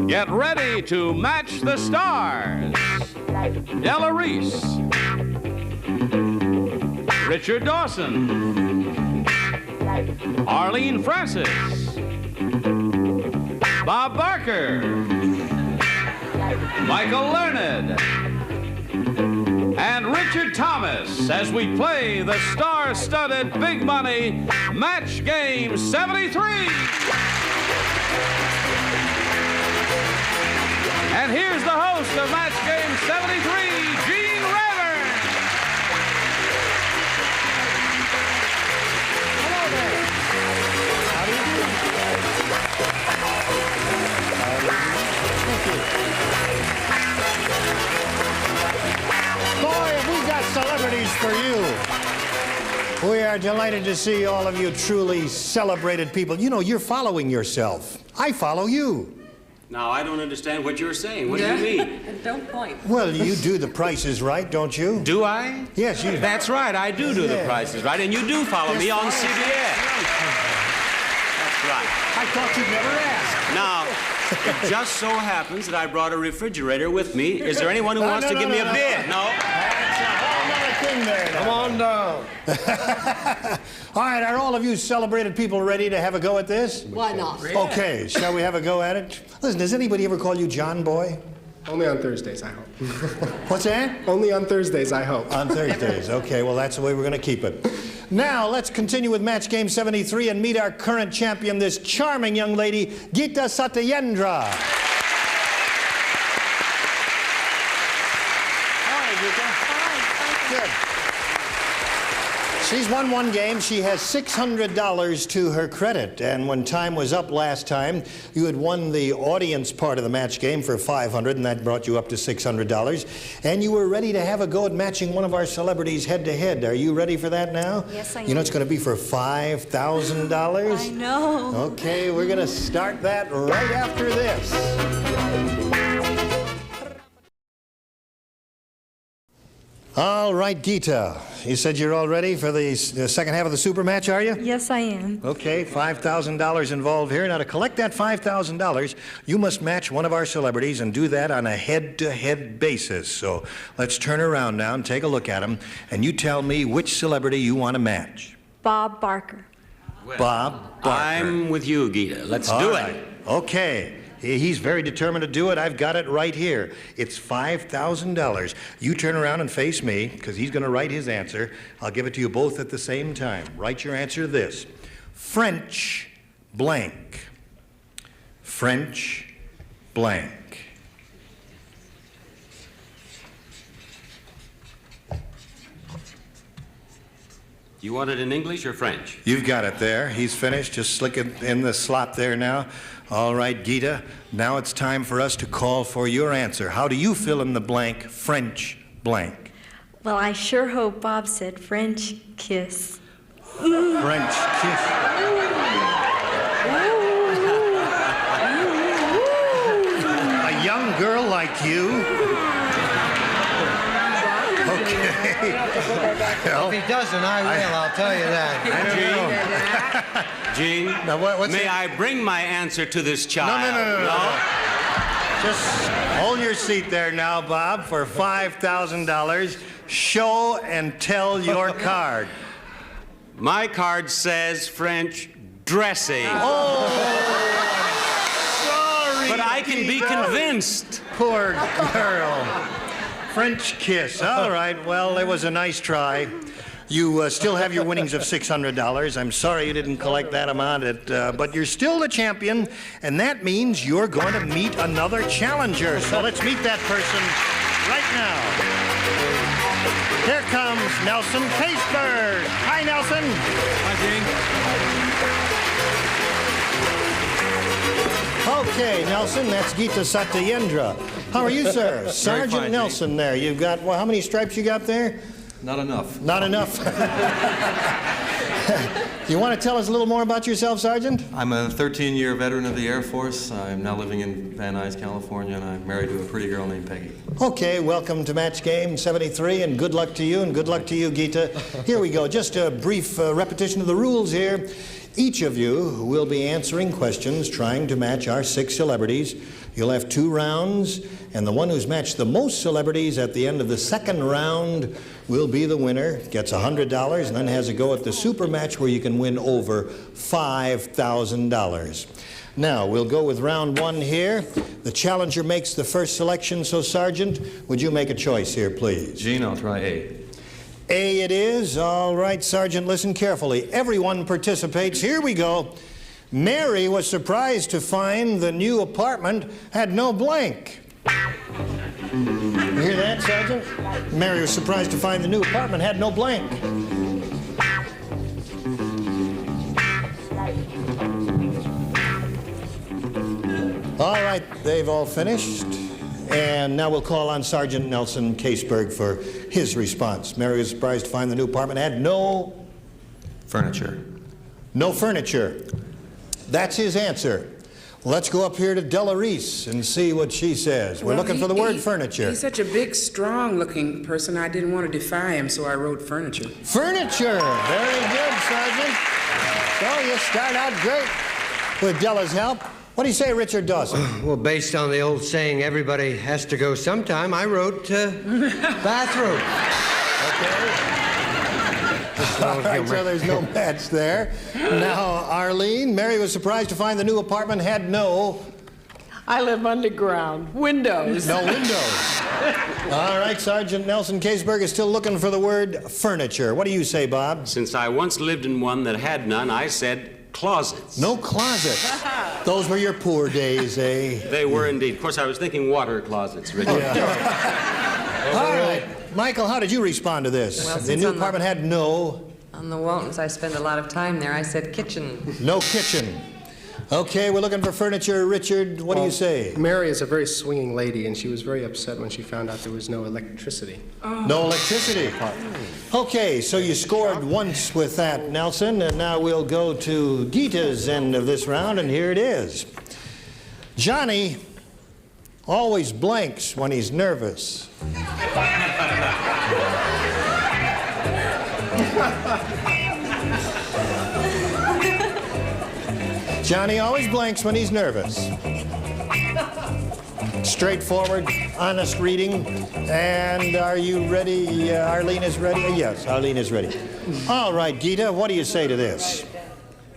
Get ready to match the stars. Della Reese, Richard Dawson, Arlene Francis, Bob Barker, Michael Learned, and Richard Thomas as we play the star-studded big money Match Game 73. And here's the host of Match Game 73, Gene Rayburn. Hello there. How do you do? Thank you. Boy, have we got celebrities for you. We are delighted to see all of you truly celebrated people. You know, you're following yourself. I follow you. Now, I don't understand what you're saying. What do you mean? Don't point. Well, you do the Price is Right, don't you? Do I? Yes, you do. That's right, I do the Price is Right, and you do follow me on CBS. That's right. I thought you'd never ask. Now, it just so happens that I brought a refrigerator with me. Is there anyone who wants to give me a bid? No? That's a whole nother thing there. Come on down. All right, are all of you celebrated people ready to have a go at this? Why not? Okay, shall we have a go at it? Listen, does anybody ever call you John Boy? Only on Thursdays, I hope. What's that? Only on Thursdays, I hope. On Thursdays. Okay, well, that's the way we're going to keep it. Now, let's continue with Match Game 73 and meet our current champion, this charming young lady, Geeta Satyendra. Hi, Geeta. Hi. Good. She's won one game. She has $600 to her credit. And when time was up last time, you had won the audience part of the match game for $500, and that brought you up to $600. And you were ready to have a go at matching one of our celebrities head-to-head. Are you ready for that now? Yes, I am. You know it's going to be for $5,000? I know. Okay, we're going to start that right after this. All right, Geeta, you said you're all ready for the second half of the super match, are you? Yes, I am. Okay, $5,000 involved here. Now, to collect that $5,000, you must match one of our celebrities and do that on a head-to-head basis. So let's turn around now and take a look at him, and you tell me which celebrity you want to match. Bob Barker. Well, Bob Barker. I'm with you, Geeta. Let's do it. Okay. He's very determined to do it. I've got it right here. It's $5,000. You turn around and face me, because he's going to write his answer. I'll give it to you both at the same time. Write your answer to this. French blank. French blank. You want it in English or French? You've got it there. He's finished. Just slick it in the slot there now. All right, Geeta, now it's time for us to call for your answer. How do you fill in the blank, French blank? Well, I sure hope Bob said French kiss. French kiss. A young girl like you? Okay. If he doesn't, I will, I'll tell you that. Gene, Now, what's may it? I bring my answer to this child? No. Just hold your seat there now, Bob, for $5,000. Show and tell your card. My card says French dressing. Oh, sorry, But I can be Geeta. convinced. Poor girl. French kiss. All right, well, it was a nice try. You still have your winnings of $600. I'm sorry you didn't collect that amount, but you're still the champion, and that means you're going to meet another challenger. So let's meet that person right now. Here comes Nelson Paceberg. Hi, Nelson. Hi, Gene. Okay, Nelson, that's Geeta Satyendra. How are you, sir? Sergeant fine, Nelson there. You've got, well, how many stripes you got there? Not enough. Not enough. You want to tell us a little more about yourself, Sergeant? I'm a 13-year veteran of the Air Force. I'm now living in Van Nuys, California, and I'm married to a pretty girl named Peggy. Okay, welcome to Match Game 73, and good luck to you, and good luck to you, Geeta. Here we go. Just a brief repetition of the rules here. Each of you will be answering questions trying to match our 6 celebrities. You'll have 2 rounds, and the one who's matched the most celebrities at the end of the second round will be the winner, gets $100, and then has a go at the super match where you can win over $5,000. Now, we'll go with round 1 here. The challenger makes the first selection, so Sergeant, would you make a choice here, please? Gene, I'll try A. A it is. All right, Sergeant, listen carefully. Everyone participates. Here we go. Mary was surprised to find the new apartment had no blank. You hear that, Sergeant? Mary was surprised to find the new apartment had no blank. All right, they've all finished. And now we'll call on Sergeant Nelson Caseberg for his response. Mary was surprised to find the new apartment had no Furniture. No furniture. That's his answer. Let's go up here to Della Reese and see what she says. We're looking for the word furniture. He's such a big, strong-looking person, I didn't want to defy him, so I wrote furniture. Furniture. Very good, Sergeant. So you start out great with Della's help. What do you say, Richard Dawson? Well, based on the old saying, everybody has to go sometime, I wrote bathroom. All right, so there's no match there. Now, Arlene, Mary was surprised to find the new apartment had no... I live underground. Windows. No windows. All right, Sergeant Nelson Caseberg is still looking for the word furniture. What do you say, Bob? Since I once lived in one that had none, I said closets. No closets. Those were your poor days, eh? They were indeed. Of course, I was thinking water closets, Richard. All right. Michael, how did you respond to this? Well, the new apartment had no... On the Waltons, I spend a lot of time there. I said kitchen. No kitchen. Okay, we're looking for furniture. Richard, what do you say? Mary is a very swinging lady, and she was very upset when she found out there was no electricity. No electricity. Okay, so you scored once with that, Nelson, and now we'll go to Gita's end of this round, and here it is. Johnny always blanks when he's nervous. Johnny always blanks when he's nervous. Straightforward, honest reading. And are you ready? Arlene is ready? Yes, Arlene is ready. All right, Gita, what do you say to this?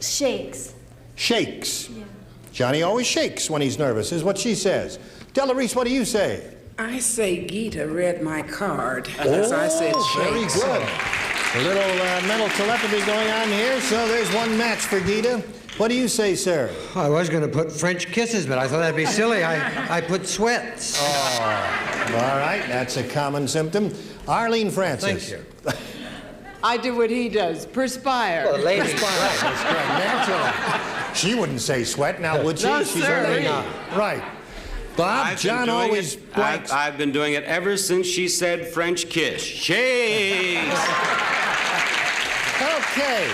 Shakes. Shakes. Yeah. Johnny always shakes when he's nervous, is what she says. Della Reese, what do you say? I say Gita read my card, as I said very shakes. good. A little mental telepathy going on here, so there's one match for Gita. What do you say, sir? I was going to put French kisses, but I thought that'd be silly. I put sweats. Oh, all right, that's a common symptom. Arlene Francis. Thank you. I do what he does. Perspire. Well, lady. That's correct, naturally. She wouldn't say sweat, now would she? No, She's sir. only not. Right. Bob, John always blanks. I've been doing it ever since she said French kiss. Shakes! Okay.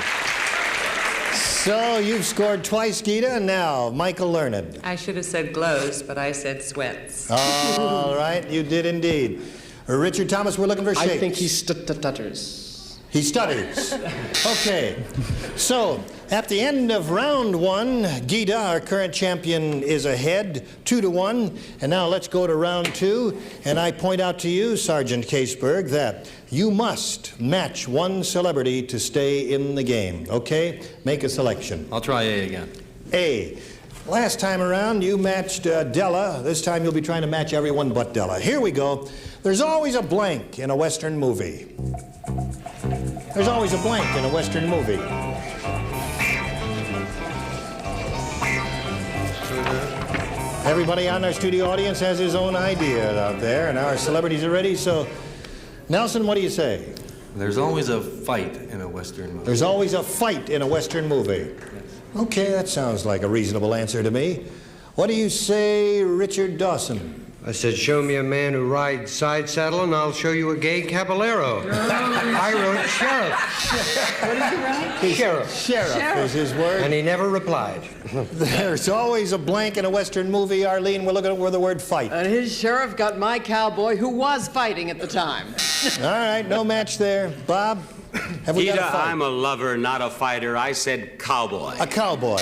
So you've scored twice, Gita, and now Michael Learned. I should have said glows, but I said sweats. All right, you did indeed. Richard Thomas, we're looking for shakes. I think he stutters. He stutters. Okay. So, at the end of round 1, Gita, our current champion, is ahead, 2-1. And now let's go to round 2. And I point out to you, Sergeant Caseberg, that you must match one celebrity to stay in the game. Okay? Make a selection. I'll try A again. A. Last time around, you matched Della. This time you'll be trying to match everyone but Della. Here we go. There's always a blank in a Western movie. There's always a blank in a Western movie. Everybody on our studio audience has his own idea out there, and our celebrities are ready, so... Nelson, what do you say? There's always a fight in a Western movie. There's always a fight in a Western movie. Okay, that sounds like a reasonable answer to me. What do you say, Richard Dawson? I said, show me a man who rides side saddle, and I'll show you a gay caballero. I wrote sheriff. What did you write? Sheriff. Sheriff is his word. And he never replied. There's always a blank in a Western movie, Arlene. We're looking for the word fight. And his sheriff got my cowboy who was fighting at the time. All right, no match there. Bob? Have we got Gita, a fight? I'm a lover, not a fighter. I said cowboy. A cowboy.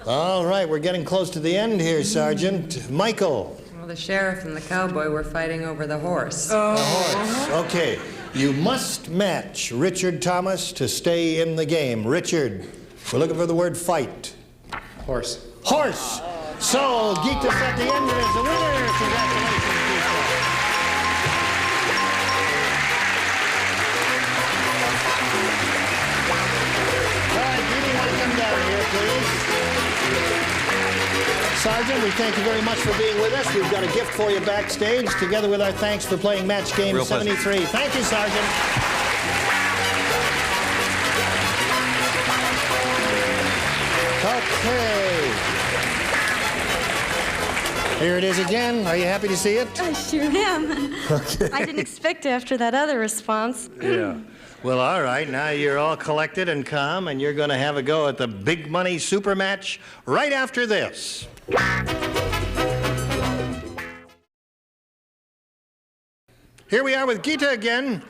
All right, we're getting close to the end here, Sergeant. Michael. Well, the sheriff and the cowboy were fighting over the horse. The horse. Okay. You must match Richard Thomas to stay in the game. Richard, we're looking for the word fight. Horse. Horse. So, Gita Satyendra is the winner. Congratulations, Gita. All right, Gita, you want to come down here, please? Sergeant, we thank you very much for being with us. We've got a gift for you backstage, together with our thanks for playing match game 73. Thank you, Sergeant. Okay. Here it is again. Are you happy to see it? I sure am. Okay. I didn't expect after that other response. Yeah. Well, all right. Now you're all collected and calm, and you're going to have a go at the big money super match right after this. Here we are with Gita again.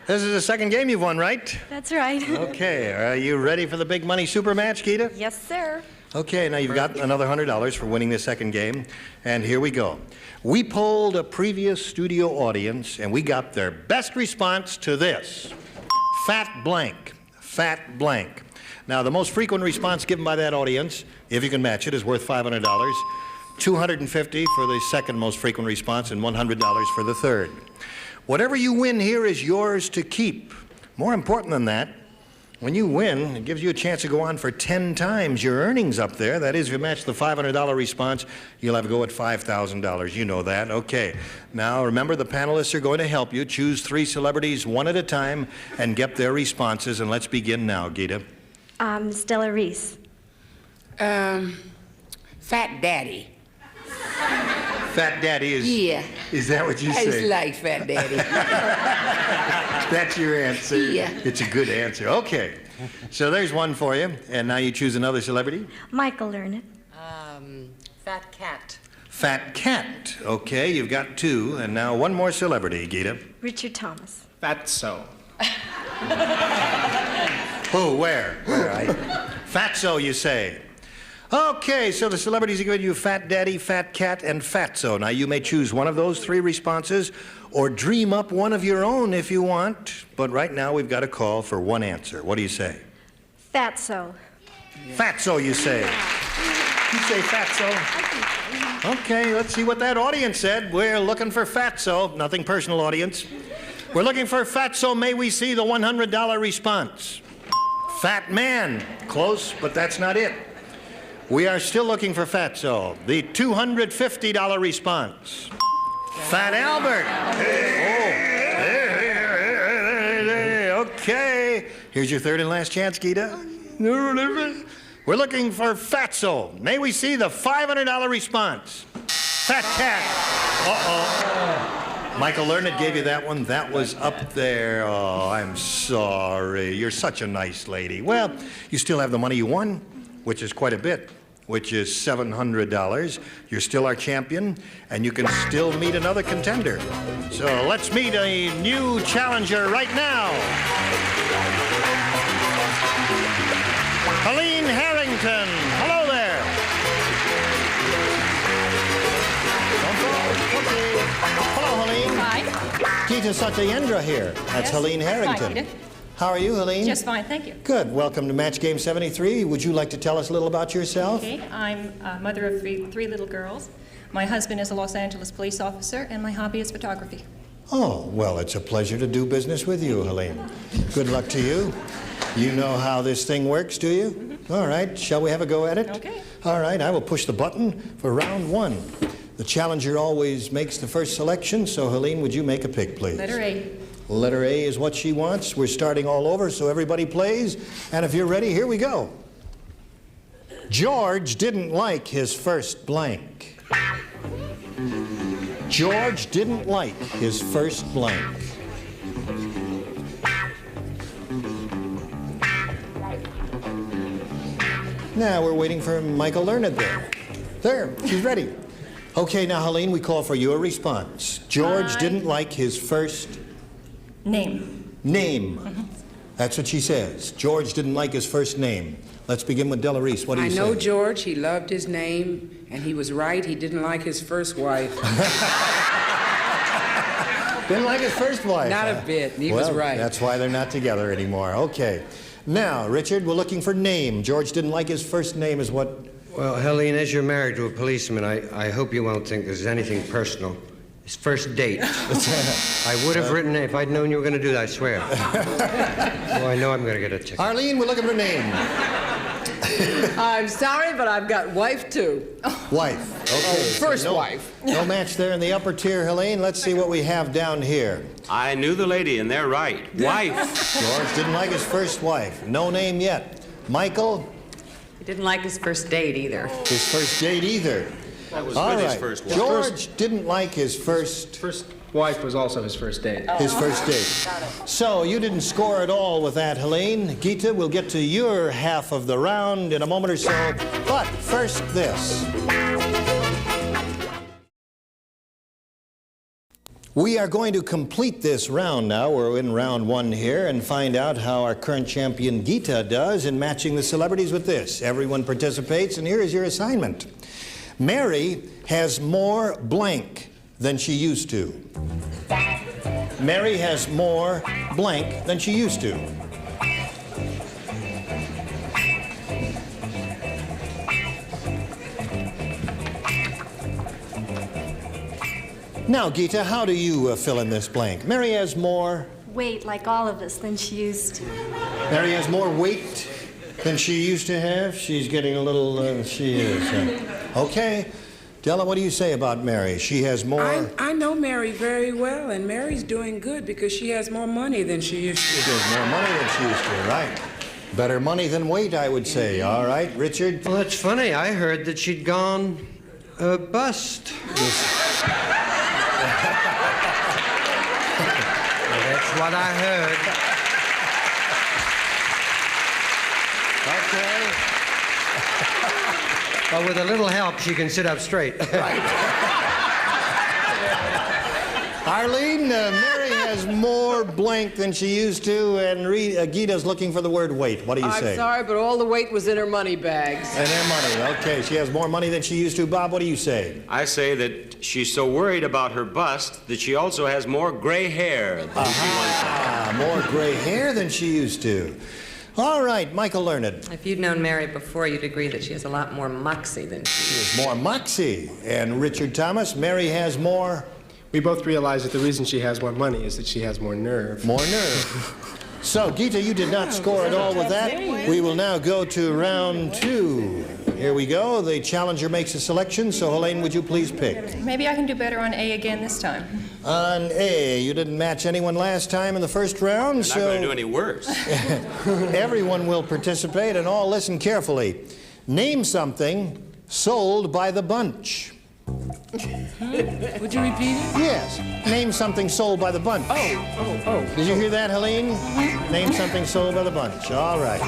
This is the second game you've won, right? That's right. Okay. Are you ready for the big money super match, Gita? Yes, sir. Okay, now you've got another $100 for winning the second game, and here we go. We polled a previous studio audience, and we got their best response to this. Fat blank. Fat blank. Now, the most frequent response given by that audience, if you can match it, is worth $500, $250 for the second most frequent response, and $100 for the third. Whatever you win here is yours to keep. More important than that, when you win, it gives you a chance to go on for 10 times your earnings up there. That is, if you match the $500 response, you'll have to go at $5,000. You know that. Okay. Now, remember, the panelists are going to help you. Choose 3 celebrities one at a time and get their responses. And let's begin now, Gita. Della Reese. Fat Daddy. Fat Daddy is... Yeah. Is that what you I say? just like Fat Daddy. That's your answer? Yeah. It's a good answer. Okay. So there's one for you. And now you choose another celebrity. Michael Learned. Fat cat. Fat Cat. Okay, you've got 2. And now one more celebrity, Gita. Richard Thomas. Fatso. Who? Where? Fatso, you say? Okay, so the celebrities are giving you Fat Daddy, Fat Cat, and Fatso. Now, you may choose one of those 3 responses or dream up one of your own if you want. But right now, we've got a call for one answer. What do you say? Fatso. Fatso, you say? You say Fatso? Okay, let's see what that audience said. We're looking for Fatso. Nothing personal, audience. We're looking for Fatso. May we see the $100 response? Fat Man. Close, but that's not it. We are still looking for Fatso. The $250 response. Fat Albert. Oh. Okay. Here's your third and last chance, Gita. We're looking for Fatso. May we see the $500 response? Fat Cat. Uh-oh. Michael Learned gave you that one. That was up there. Oh, I'm sorry. You're such a nice lady. Well, you still have the money you won, which is quite a bit, which is $700. You're still our champion, and you can still meet another contender. So let's meet a new challenger right now. Arlene Harrington. Hello there. Okay. Hello, Helene. Hi. Gita Satyendra here. That's Yes. Helene Harrington. Hi, Gita. How are you, Helene? Just fine, thank you. Good. Welcome to Match Game 73. Would you like to tell us a little about yourself? Okay, I'm a mother of three little girls. My husband is a Los Angeles police officer, and my hobby is photography. Oh, well, it's a pleasure to do business with you, Helene. Good luck to you. You know how this thing works, do you? Mm-hmm. All right. Shall we have a go at it? Okay. All right. I will push the button for round 1. The challenger always makes the first selection, so Helene, would you make a pick, please? Letter A. Letter A is what she wants. We're starting all over, so everybody plays. And if you're ready, here we go. George didn't like his first blank. George didn't like his first blank. Now we're waiting for Michael Learned there. There, she's ready. Okay, now, Helene, we call for your response. George didn't like his first... Name. Name. That's what she says. George didn't like his first name. Let's begin with Della Reese. What do you say? I know George. He loved his name, and he was right. He didn't like his first wife. Didn't like his first wife. Not a bit. He was right. That's why they're not together anymore. Okay. Now, Richard, we're looking for name. George didn't like his first name is what? Well, Helene, as you're married to a policeman, I hope you won't think there's anything personal. His first date. I would have written it if I'd known you were going to do that, I swear. Oh, I know I'm going to get a ticket. Arlene, we're looking for name. I'm sorry, but I've got wife, too. Wife. Okay. First wife. No match there in the upper tier, Helene. Let's see what we have down here. I knew the lady, and they're right. Wife. George didn't like his first wife. No name yet. Michael? He didn't like his first date either. His first date either. I was All with right. his first wife. George didn't like his first wife was also his first date. His first date. So you didn't score at all with that, Helene. Gita, we'll get to your half of the round in a moment or so. But first, this. We are going to complete this round now. We're in round one here and find out how our current champion Gita does in matching the celebrities with this. Everyone participates, and here is your assignment. Mary has more blank than she used to. Mary has more blank than she used to. Now, Gita, how do you fill in this blank? Mary has more... Weight, like all of us, than she used to. Mary has more weight than she used to have? She's getting a little... she is. Okay. Della, what do you say about Mary? She has more... I know Mary very well, and Mary's doing good because she has more money than she used to. She has more money than she used to, right. Better money than weight, I would say. All right, Richard? Well, that's funny. I heard that she'd gone bust. That's what I heard. Okay. Well, with a little help, she can sit up straight. Right. Arlene, Mary has more blank than she used to, and Gita's looking for the word weight. What do you say? I'm sorry, but all the weight was in her money bags. In her money. Okay, she has more money than she used to. Bob, what do you say? I say that she's so worried about her bust that she also has more gray hair than she once had. More gray hair than she used to. All right, Michael Learned. If you'd known Mary before, you'd agree that she has a lot more moxie than she is. More moxie. And Richard Thomas, Mary has more... We both realize that the reason she has more money is that she has more nerve. More nerve. So, Gita, you did not score at all with that. We will now go to round two. Here we go. The challenger makes a selection. So, Helene, would you please pick? Maybe I can do better on A again this time. On A. You didn't match anyone last time in the first round, You're not going to do any worse. Everyone will participate, and all listen carefully. Name something sold by the bunch. Would you repeat it? Yes. Name something sold by the bunch. Oh. Did you hear that, Helene? Name something sold by the bunch. All right.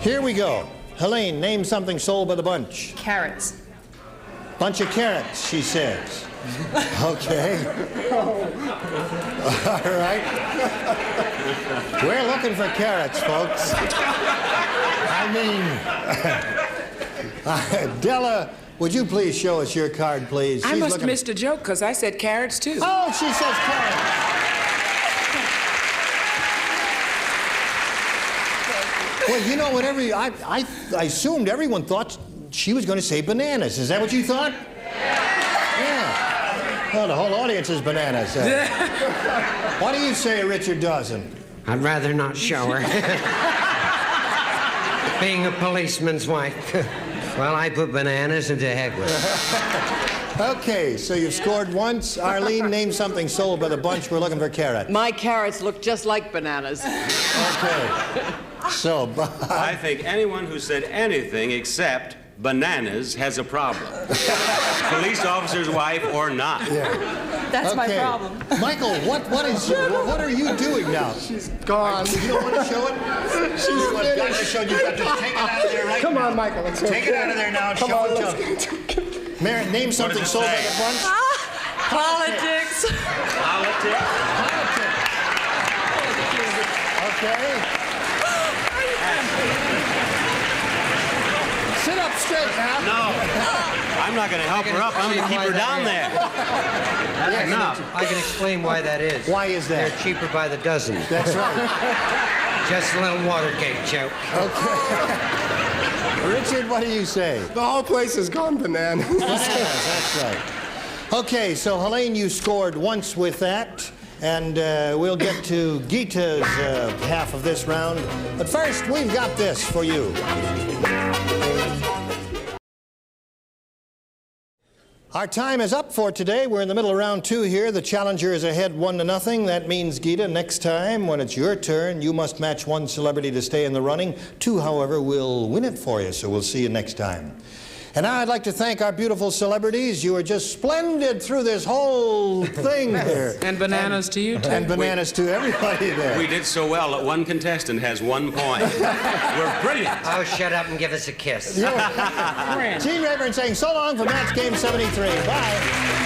Here we go. Helene, name something sold by the bunch. Carrots. Bunch of carrots, she says. Okay. All right. We're looking for carrots, folks. Della, would you please show us your card, please? I must have missed a joke because I said carrots, too. Oh, she says carrots. Well, you know, I assumed everyone thought she was going to say bananas. Is that what you thought? Yeah. Well, the whole audience is bananas. What do you say, Richard Dawson? I'd rather not show her. Being a policeman's wife. Well, I put bananas and to heck with it. Okay, so you've scored once. Arlene, name something sold by the bunch. We're looking for carrots. My carrots look just like bananas. Okay. So, Bob. I think anyone who said anything except bananas has a problem. Police officer's wife or not. Yeah. That's my problem. Michael, what are you doing now? She's gone. You don't want to show it? She's got to show you. You've got to take it out of there right now. Come on, Michael. Let's take it out of there now and show it to him. Mary, name something sold by the bunch. Politics. Okay. Sit up straight now. No. I'm not going to help her up. I'm going to keep her down there. That's enough. I can explain why that is. Why is that? They're cheaper by the dozen. That's right. Just a little Watergate joke. Okay. Richard, what do you say? The whole place has gone bananas. That's right. Okay, so Helene, you scored once with that. And we'll get to Gita's half of this round. But first, we've got this for you. Our time is up for today. We're in the middle of round 2 here. The challenger is ahead 1-0. That means, Gita, next time when it's your turn, you must match one celebrity to stay in the running. 2, however, will win it for you. So we'll see you next time. And now I'd like to thank our beautiful celebrities. You were just splendid through this whole thing here. And bananas to you, too. And bananas to everybody there. We did so well that one contestant has 1 point. We're brilliant. Oh, shut up and give us a kiss. Gene Rayburn saying so long for Match Game 73. Bye.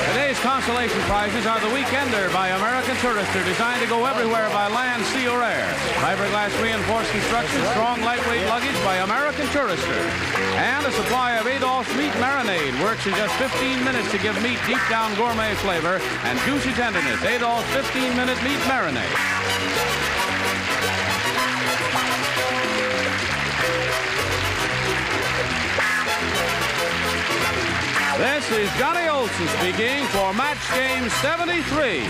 Today's consolation prizes are the Weekender by American Tourister, designed to go everywhere by land, sea, or air. Fiberglass reinforced construction, strong, lightweight luggage by American Tourister. And a supply of Adolph's Meat Marinade works in just 15 minutes to give meat deep down gourmet flavor and juicy tenderness. Adolph's 15-minute meat marinade. This is Johnny Olson speaking for Match Game 73.